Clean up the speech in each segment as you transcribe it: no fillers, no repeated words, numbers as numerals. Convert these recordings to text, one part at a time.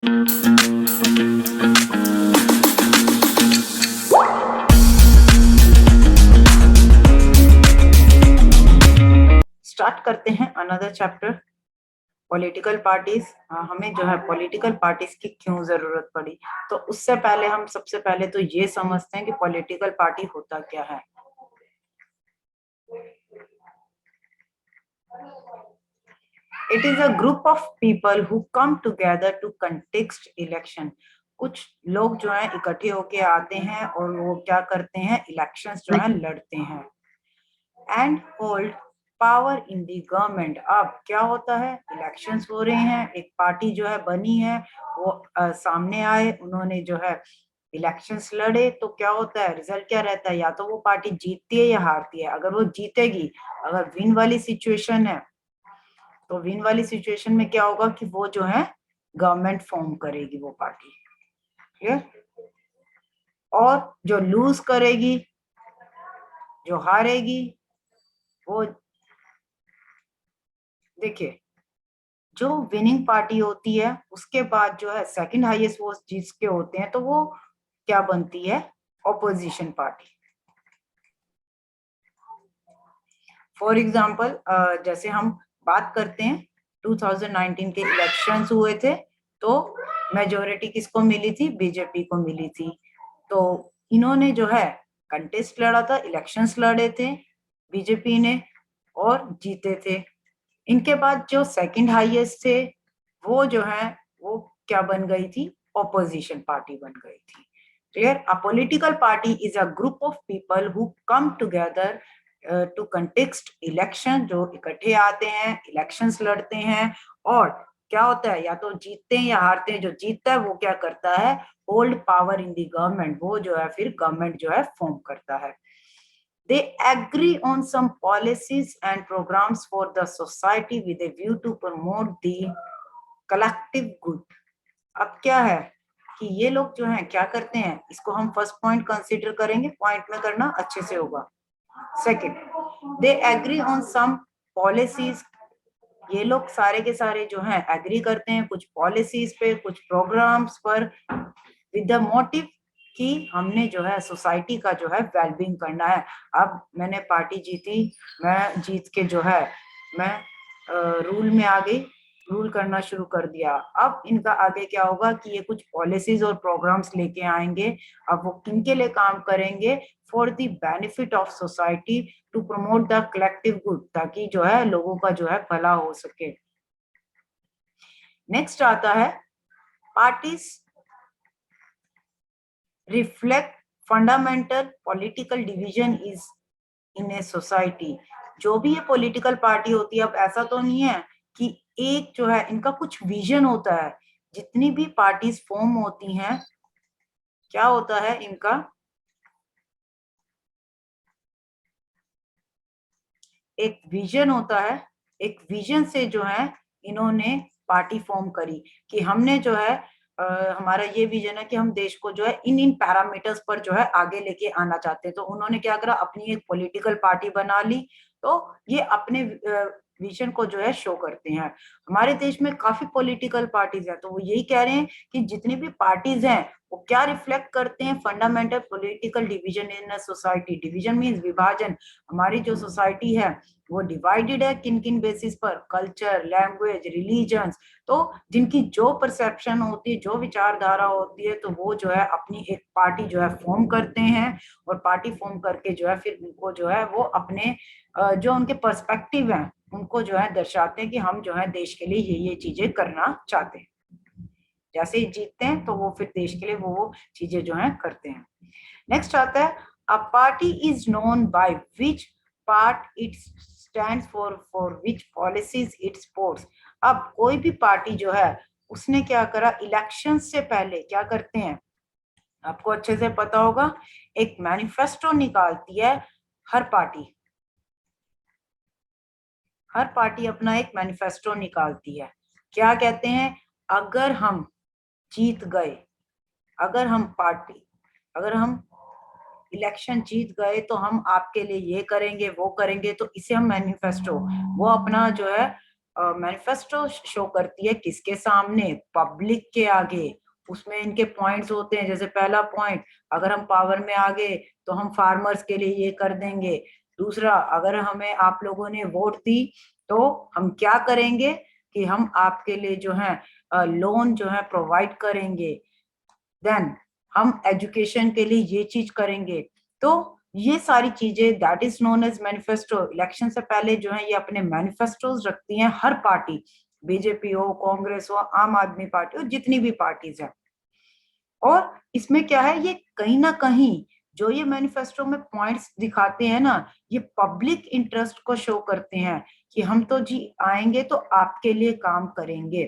Start करते हैं another chapter, political parties. हमें जो है पॉलिटिकल पार्टीज की क्यों जरूरत पड़ी, तो उससे पहले हम सबसे पहले तो ये समझते हैं कि पॉलिटिकल पार्टी होता क्या है। It is a group of people who come together to context election. कुछ लोग जो है इकट्ठे होके आते हैं और वो क्या करते हैं, इलेक्शंस जो है लड़ते हैं। And hold power in the government. अब क्या होता है, इलेक्शंस हो रहे हैं, एक पार्टी जो है बनी है, वो सामने आए, उन्होंने जो है इलेक्शंस लड़े, तो क्या होता है, रिजल्ट क्या रहता है, या तो वो पार्टी जीतती है या हारती है। अगर वो जीतेगी, अगर विन वाली सिचुएशन है, तो विन वाली सिचुएशन में क्या होगा कि वो जो है गवर्नमेंट फॉर्म करेगी वो पार्टी। क्लियर। और जो लूज करेगी, जो हारेगी, वो देखिए, जो विनिंग पार्टी होती है उसके बाद जो है सेकंड हाईएस्ट वोट जिसके होते हैं, तो वो क्या बनती है, ऑपोजिशन पार्टी। फॉर एग्जांपल, जैसे हम बात करते हैं 2019 के इलेक्शंस हुए थे, तो मेजोरिटी किसको मिली थी, बीजेपी को मिली थी। तो इन्होंने जो है कंटेस्ट लड़ा था, इलेक्शंस लड़े थे बीजेपी ने और जीते थे। इनके बाद जो सेकंड हाईएस्ट थे, वो जो है वो क्या बन गई थी, ऑपोजिशन पार्टी बन गई थी। Clear. A political party is a group of people who come together to context election, जो इकट्ठे आते हैं, इलेक्शंस लड़ते हैं, और क्या होता है, या तो जीतते हैं या हारते हैं। जो जीतता है वो क्या करता है, hold power in the government, वो जो है फिर गवर्नमेंट जो है फॉर्म करता है। They agree on some policies and programs for the society with a view to promote the collective good. अब क्या है कि ये लोग जो हैं क्या करते हैं, इसको हम फर्स्ट पॉइंट कंसीडर करेंगे, पॉइंट में करना अच्छे से होगा। Second, they agree on some policies. ये लोग सारे के सारे जो हैं एग्री करते हैं कुछ पॉलिसीज पे, कुछ प्रोग्राम्स पर, विद द मोटिव कि हमने जो है सोसाइटी का जो है वेलबींग करना है। अब मैंने पार्टी जीती, मैं जीत के जो है मैं रूल में आ गई, रूल करना शुरू कर दिया। अब इनका आगे क्या होगा कि ये कुछ पॉलिसीज और प्रोग्राम्स लेके आएंगे। अब वो किनके लिए काम करेंगे, for the benefit of society, to promote the collective good, ताकि जो है लोगों का जो है भला हो सके। नेक्स्ट आता है, parties reflect fundamental political division is in a society. जो भी ये पॉलिटिकल पार्टी होती है, अब ऐसा तो नहीं है कि एक जो है इनका कुछ विजन होता है। जितनी भी पार्टीज फॉर्म होती हैं, क्या होता है इनका, एक विजन होता है। एक विजन से जो है इन्होंने पार्टी फॉर्म करी कि हमने जो है हमारा ये विजन है कि हम देश को जो है इन इन पैरामीटर्स पर जो है आगे लेके आना चाहते हैं। तो उन्होंने क्या करा, अपनी एक पॉलिटिकल पार्टी बना ली। तो ये अपने विजन को जो है शो करते हैं। हमारे देश में काफी पॉलिटिकल पार्टीज हैं, तो वो यही कह रहे हैं कि जितनी भी पार्टीज हैं वो क्या रिफ्लेक्ट करते हैं, fundamental political division in a society. Division means विभाजन। हमारी जो सोसाइटी है वो डिवाइडेड है किन किन बेसिस पर, कल्चर, लैंग्वेज, रिलीजन्स। तो जिनकी जो परसेप्शन होती है, जो विचारधारा होती है, तो वो जो है अपनी एक पार्टी जो है फॉर्म करते हैं। और पार्टी फॉर्म करके जो है फिर उनको जो है वो अपने जो उनके पर्सपेक्टिव हैं उनको जो है दर्शाते हैं कि हम जो है देश के लिए ये चीजें करना चाहते हैं। जैसे ही जीतते हैं तो वो फिर देश के लिए वो चीजें जो है करते हैं। नेक्स्ट आता है, a party is known by which part it stands for which policies it supports. अब कोई भी पार्टी जो है उसने क्या करा, इलेक्शन से पहले क्या करते हैं, आपको अच्छे से पता होगा, एक मैनिफेस्टो निकालती है हर पार्टी। हर पार्टी अपना एक मैनिफेस्टो निकालती है। क्या कहते हैं, अगर हम जीत गए, अगर हम पार्टी, अगर हम इलेक्शन जीत गए तो हम आपके लिए ये करेंगे वो करेंगे, तो इसे हम मैनिफेस्टो, वो अपना जो है मैनिफेस्टो शो करती है किसके सामने, पब्लिक के आगे। उसमें इनके पॉइंट्स होते हैं, जैसे पहला पॉइंट, अगर हम पावर में आ गए तो हम फार्मर्स के लिए ये कर देंगे। दूसरा, अगर हमें आप लोगों ने वोट दी तो हम क्या करेंगे कि हम आपके लिए जो है लोन जो है प्रोवाइड करेंगे। देन हम एजुकेशन के लिए ये चीज करेंगे। तो ये सारी चीजें that is known as manifesto. Election से पहले जो है ये अपने मैनिफेस्टोज रखती हैं हर पार्टी, बीजेपी हो, कांग्रेस हो, आम आदमी पार्टी हो, जितनी भी पार्टीज है। और इसमें क्या है, ये कहीं ना कहीं जो ये मैनिफेस्टो में पॉइंट्स दिखाते हैं ना, ये पब्लिक इंटरेस्ट को शो करते हैं कि हम तो जी आएंगे तो आपके लिए काम करेंगे।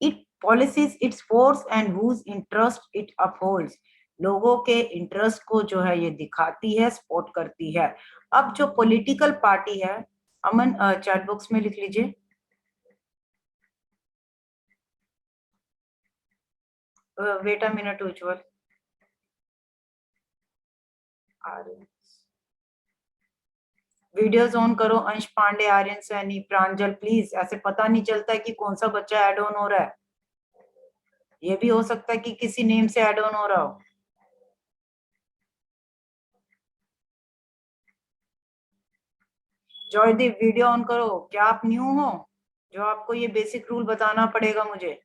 It policies it's force and whose interest it upholds. लोगों के इंटरेस्ट को जो है ये दिखाती है, सपोर्ट करती है। अब जो पॉलिटिकल पार्टी है, अमन चैट बॉक्स में लिख लीजिए। Wait a minute Ujjwal. Videos on करो, अंश पांडे, आर्यन सैनी, प्रांजल, प्लीज। ऐसे पता नहीं चलता है कि कौन सा बच्चा ऐड ऑन हो रहा है। ये भी हो सकता है कि किसी नेम से ऐड ऑन हो रहा हो। जॉयदीप, वीडियो ऑन करो। क्या आप न्यू हो जो आपको ये बेसिक रूल बताना पड़ेगा मुझे?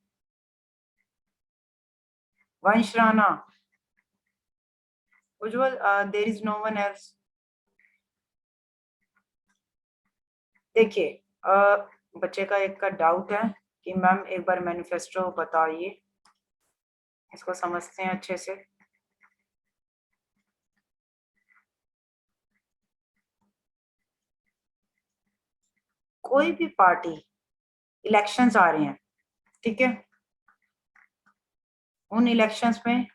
Vansh Rana, Ujjwal, there is no one else. देखिए, बच्चे का एक का डाउट है कि मैम एक बार मैनिफेस्टो बताइए, इसको समझते हैं अच्छे से। कोई भी पार्टी, इलेक्शंस आ रहे हैं, ठीक है, उन इलेक्शंस में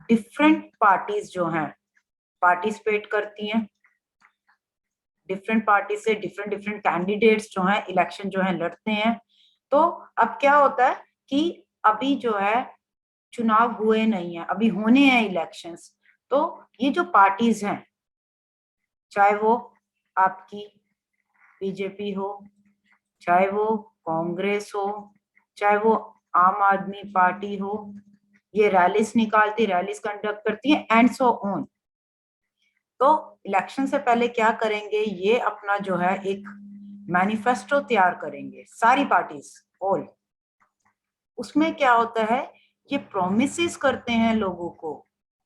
डिफरेंट पार्टीज जो हैं पार्टिसिपेट करती हैं। डिफरेंट पार्टी से डिफरेंट डिफरेंट कैंडिडेट्स जो हैं इलेक्शन जो है लड़ते हैं। तो अब क्या होता है कि अभी जो है चुनाव हुए नहीं है, अभी होने हैं इलेक्शंस। तो ये जो पार्टीज हैं, चाहे वो आपकी बीजेपी हो, चाहे वो कांग्रेस हो, चाहे वो आम आदमी पार्टी हो, ये रैलीज निकालती, रैलीज कंडक्ट करती है एंड सो ऑन। तो इलेक्शन से पहले क्या करेंगे, ये अपना जो है एक मैनिफेस्टो तैयार करेंगे सारी पार्टीज ऑल। उसमें क्या होता है, ये प्रोमिसेस करते हैं लोगों को,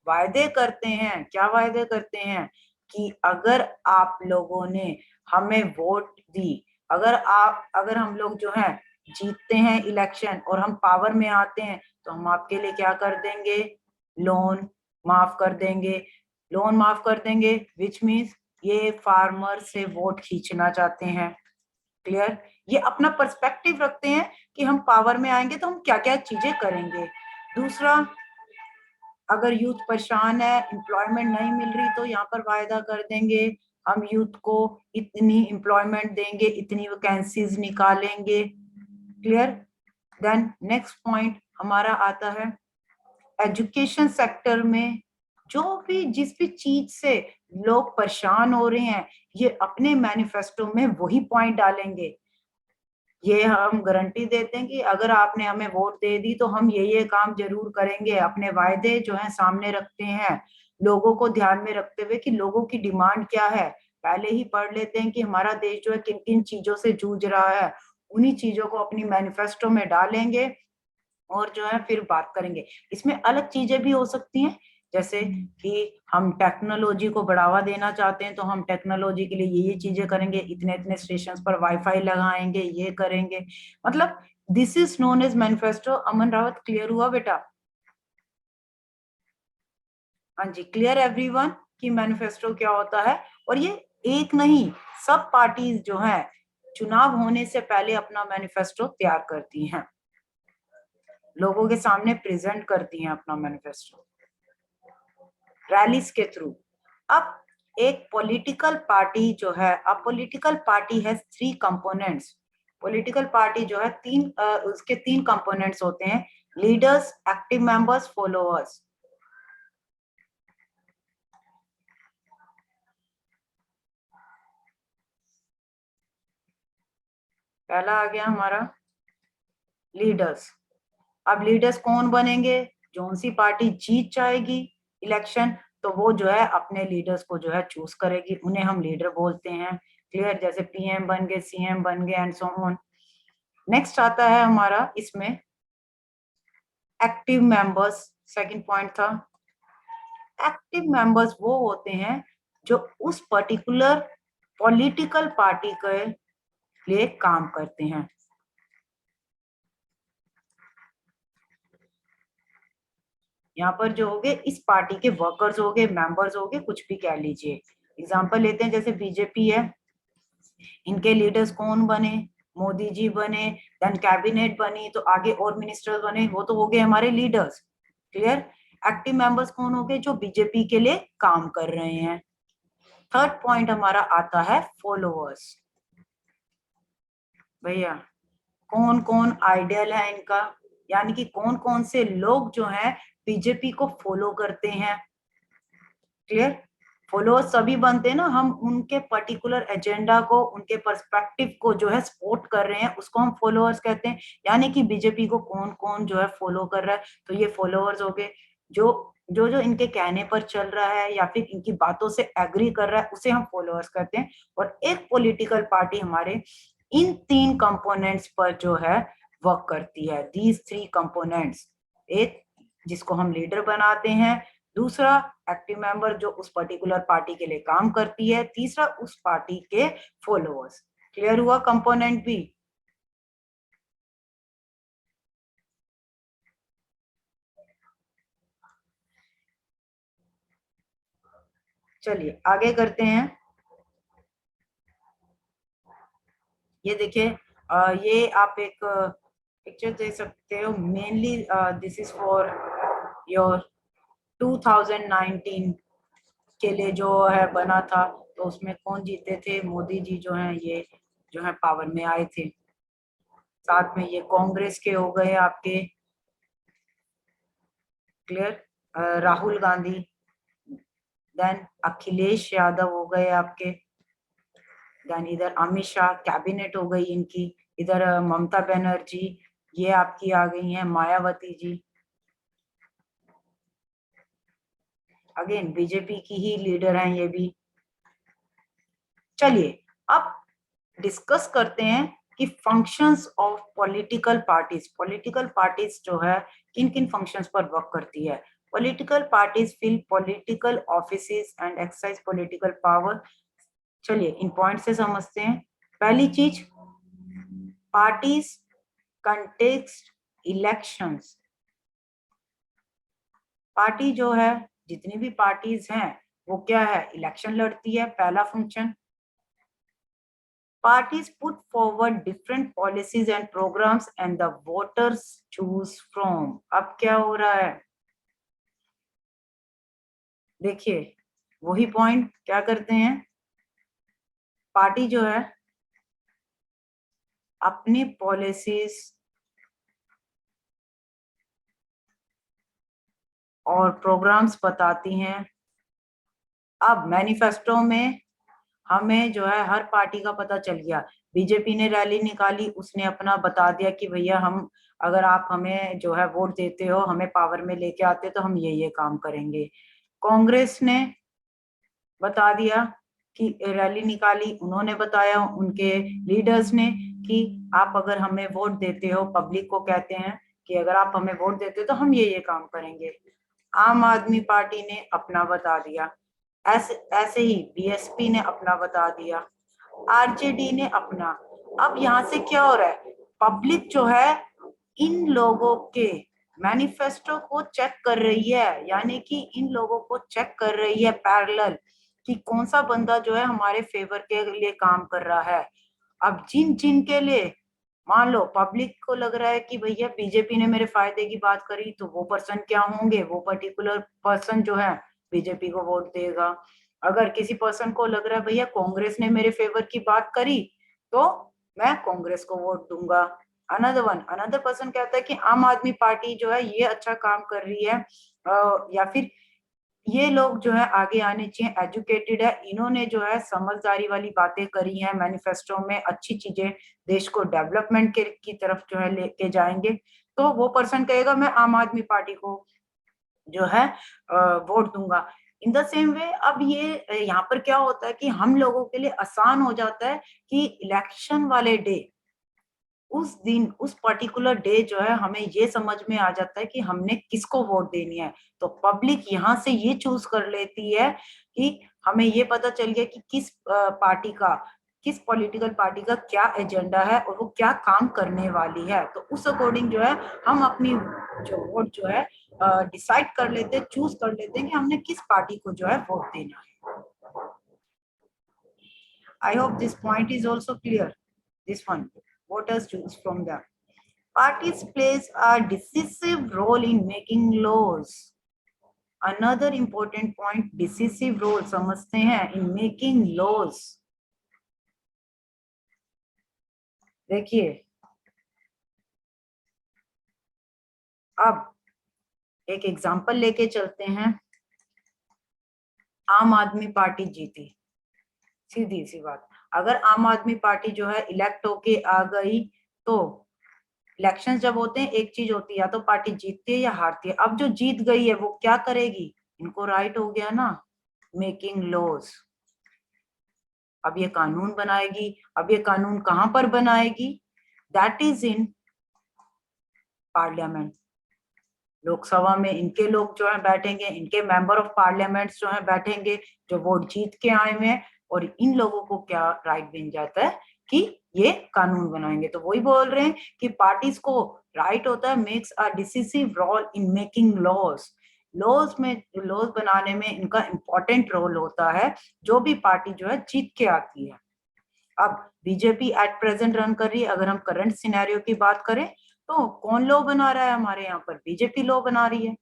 वायदे करते हैं। क्या वायदे करते हैं कि अगर आप लोगों ने हमें वोट दी, अगर हम लोग जो है जीतते हैं इलेक्शन और हम पावर में आते हैं, तो हम आपके लिए क्या कर देंगे, लोन माफ कर देंगे। लोन माफ कर देंगे विच मीन्स ये फार्मर से वोट खींचना चाहते हैं। क्लियर? ये अपना पर्सपेक्टिव रखते हैं कि हम पावर में आएंगे तो हम क्या क्या चीजें करेंगे। दूसरा, अगर यूथ परेशान है, एम्प्लॉयमेंट नहीं मिल रही, तो यहाँ पर वायदा कर देंगे हम यूथ को इतनी एम्प्लॉयमेंट देंगे, इतनी वैकेंसीज निकालेंगे। क्लियर? देन नेक्स्ट पॉइंट हमारा आता है एजुकेशन सेक्टर में। जो भी जिस भी चीज से लोग परेशान हो रहे हैं, ये अपने मैनिफेस्टो में वही पॉइंट डालेंगे। ये हम गारंटी देते हैं कि अगर आपने हमें वोट दे दी तो हम ये काम जरूर करेंगे। अपने वायदे जो है सामने रखते हैं, लोगों को ध्यान में रखते हुए कि लोगों की डिमांड क्या है। पहले ही पढ़ लेते हैं कि हमारा देश जो है किन किन चीजों से जूझ रहा है, उन्हीं चीजों को अपनी मैनिफेस्टो में डालेंगे और जो है फिर बात करेंगे। इसमें अलग चीजें भी हो सकती हैं, जैसे कि हम टेक्नोलॉजी को बढ़ावा देना चाहते हैं तो हम टेक्नोलॉजी के लिए ये चीजें करेंगे, इतने इतने स्टेशन पर वाईफाई लगाएंगे, ये करेंगे। मतलब this is known as manifesto. Aman Rawat, clear हुआ बेटा? हाँ जी, क्लियर एवरीवन कि मैनिफेस्टो क्या होता है। और ये एक नहीं, सब पार्टीज जो है चुनाव होने से पहले अपना मैनिफेस्टो तैयार करती हैं, लोगों के सामने प्रेजेंट करती हैं अपना मैनिफेस्टो रैलीज के थ्रू। अब एक पॉलिटिकल पार्टी जो है, अब पॉलिटिकल पार्टी है थ्री कंपोनेंट्स। पॉलिटिकल पार्टी जो है उसके तीन कंपोनेंट्स होते हैं, लीडर्स, एक्टिव मेंबर्स, फॉलोअर्स। पहला आ गया हमारा लीडर्स। अब लीडर्स कौन बनेंगे? जो सी पार्टी जीत जाएगी इलेक्शन तो वो जो है अपने लीडर्स को जो है चूज करेगी, उन्हें हम लीडर बोलते हैं। क्लियर? जैसे पीएम बन गए, सीएम बन गए एंड सो ऑन। नेक्स्ट आता है हमारा इसमें एक्टिव मेंबर्स। सेकंड पॉइंट था एक्टिव मेंबर्स वो होते हैं जो उस पर्टिकुलर पॉलिटिकल पार्टी के लिए काम करते हैं। यहाँ पर जो होंगे इस पार्टी के वर्कर्स होंगे, मेंबर्स होंगे, कुछ भी कह लीजिए। एग्जांपल लेते हैं, जैसे बीजेपी है, इनके लीडर्स कौन बने? मोदी जी बने, देन कैबिनेट बनी तो आगे और मिनिस्टर्स बने, वो तो हो गए हमारे लीडर्स। क्लियर? एक्टिव मेंबर्स कौन हो गए? जो बीजेपी के लिए काम कर रहे हैं। थर्ड पॉइंट हमारा आता है फॉलोअर्स। भैया कौन कौन आइडियल है इनका, यानी कि कौन कौन से लोग जो हैं बीजेपी को फॉलो करते हैं। क्लियर? फॉलोअर्स सभी बनते हैं ना, हम उनके पर्टिकुलर एजेंडा को, उनके पर्सपेक्टिव को जो है सपोर्ट कर रहे हैं, उसको हम फॉलोअर्स कहते हैं। यानी कि बीजेपी को कौन कौन जो है फॉलो कर रहा है, तो ये फॉलोअर्स हो गए। जो जो जो इनके कहने पर चल रहा है या फिर इनकी बातों से एग्री कर रहा है उसे हम फॉलोअर्स कहते हैं। और एक पॉलिटिकल पार्टी हमारे इन तीन कंपोनेंट्स पर जो है वर्क करती है, दीज थ्री कंपोनेंट्स। एक जिसको हम लीडर बनाते हैं, दूसरा एक्टिव मेंबर जो उस पर्टिकुलर पार्टी के लिए काम करती है, तीसरा उस पार्टी के फॉलोअर्स। क्लियर हुआ कंपोनेंट भी? चलिए आगे करते हैं। ये देखिए, ये आप एक पिक्चर दे सकते हो। Mainly this is for your 2019 के लिए जो है बना था। तो उसमें कौन जीते थे? मोदी जी जो हैं, ये जो है पावर में आए थे। साथ में ये कांग्रेस के हो गए आपके। क्लियर? राहुल गांधी, देन अखिलेश यादव हो गए आपके, देन इधर अमित शाह, कैबिनेट हो गई इनकी। इधर ममता बनर्जी, ये आपकी आ गई हैं, मायावती जी। अगेन बीजेपी की ही लीडर हैं ये भी। चलिए अब डिस्कस करते हैं कि functions of political parties. Political parties जो है किन किन फंक्शंस पर वर्क करती है। Political parties fill political offices and exercise political power. चलिए इन पॉइंट से समझते हैं। पहली चीज, पार्टीज कंटेस्ट इलेक्शंस। पार्टी जो है, जितनी भी पार्टीज हैं वो क्या है? इलेक्शन लड़ती है, पहला function. Parties put forward different policies and programs and the voters choose from। अब क्या हो रहा है? देखिए वही पॉइंट, क्या करते हैं? पार्टी जो है अपनी पॉलिसीज और प्रोग्राम्स बताती हैं। अब मैनिफेस्टो में हमें जो है हर पार्टी का पता चल गया। बीजेपी ने रैली निकाली, उसने अपना बता दिया कि भैया हम, अगर आप हमें जो है वोट देते हो, हमें पावर में लेके आते तो हम ये काम करेंगे। कांग्रेस ने बता दिया कि रैली निकाली, उन्होंने बताया उनके लीडर्स ने कि आप अगर हमें वोट देते हो, पब्लिक को कहते हैं कि अगर आप हमें वोट देते हो तो हम ये काम करेंगे। आम आदमी पार्टी ने अपना बता दिया, ऐसे ऐसे ही बीएसपी ने अपना बता दिया, आरजेडी ने अपना। अब यहाँ से क्या हो रहा है? पब्लिक जो है इन लोगों के मैनिफेस्टो को चेक कर रही है, यानी कि इन लोगों को चेक कर रही है पैरेलल कि कौन सा बंदा जो है हमारे फेवर के लिए काम कर रहा है। अब जिन जिन के लिए मान लो पब्लिक को लग रहा है कि भैया बीजेपी ने मेरे फायदे की बात करी, तो वो पर्सन क्या होंगे? वो पर्टिकुलर पर्सन जो है बीजेपी को वोट देगा। अगर किसी पर्सन को लग रहा है भैया कांग्रेस ने मेरे फेवर की बात करी, तो मैं कांग्रेस को वोट दूंगा। अनदर पर्सन कहता है कि आम आदमी पार्टी जो है ये अच्छा काम कर रही है, या फिर ये लोग जो है आगे आने चाहिए, एजुकेटेड है, इन्होंने जो है समझदारी वाली बातें करी हैं मैनिफेस्टो में, अच्छी चीजें देश को डेवलपमेंट की तरफ जो है लेके जाएंगे, तो वो पर्सन कहेगा मैं आम आदमी पार्टी को जो है वोट दूंगा। इन द सेम वे अब ये यहाँ पर क्या होता है कि हम लोगों के लिए आसान हो जाता है कि इलेक्शन वाले डे, उस दिन उस पर्टिकुलर डे जो है हमें ये समझ में आ जाता है कि हमने किसको वोट देनी है। तो पब्लिक यहाँ से ये चूज कर लेती है कि हमें ये पता चल गया कि किस पार्टी का, किस पॉलिटिकल पार्टी का क्या एजेंडा है और वो क्या काम करने वाली है। तो उस अकॉर्डिंग जो है हम अपनी जो वोट जो है डिसाइड कर लेते हैं, चूज कर लेते हैं कि हमने किस पार्टी को जो है वोट देना है। I hope this point is also clear, this one voters choose from them. Parties plays a decisive role in making laws. Another important point, decisive role समझते हैं in making laws. देखिए अब एक एग्जांपल लेके चलते हैं। आम आदमी पार्टी जीती, सीधी सी बात, अगर आम आदमी पार्टी जो है इलेक्ट होके आ गई तो इलेक्शन जब होते हैं एक चीज होती है, या तो पार्टी जीतती है या हारती है। अब जो जीत गई है वो क्या करेगी, इनको राइट हो गया ना, मेकिंग लॉज। अब ये कानून बनाएगी। अब ये कानून कहां पर बनाएगी, that is in parliament. Lok Sabha में इनके लोग जो है बैठेंगे, इनके मेंबर ऑफ पार्लियामेंट जो है बैठेंगे, जो वोट जीत के आए हुए हैं, और इन लोगों को क्या राइट मिल जाता है कि ये कानून बनाएंगे। तो वही बोल रहे हैं कि पार्टीज को राइट होता है, makes a decisive role in making laws. Laws में, लॉज बनाने में इनका इंपॉर्टेंट रोल होता है, जो भी पार्टी जो है जीत के आती है। अब बीजेपी एट प्रेजेंट रन कर रही है, अगर हम करंट सिनेरियो की बात करें तो कौन लॉ बना रहा है हमारे यहाँ पर, बीजेपी लॉ बना रही है,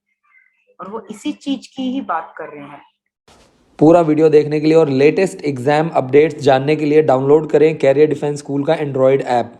और वो इसी चीज की ही बात कर रहे हैं। पूरा वीडियो देखने के लिए और लेटेस्ट एग्जाम अपडेट्स जानने के लिए डाउनलोड करें कैरियर डिफेंस स्कूल का एंड्रॉयड ऐप।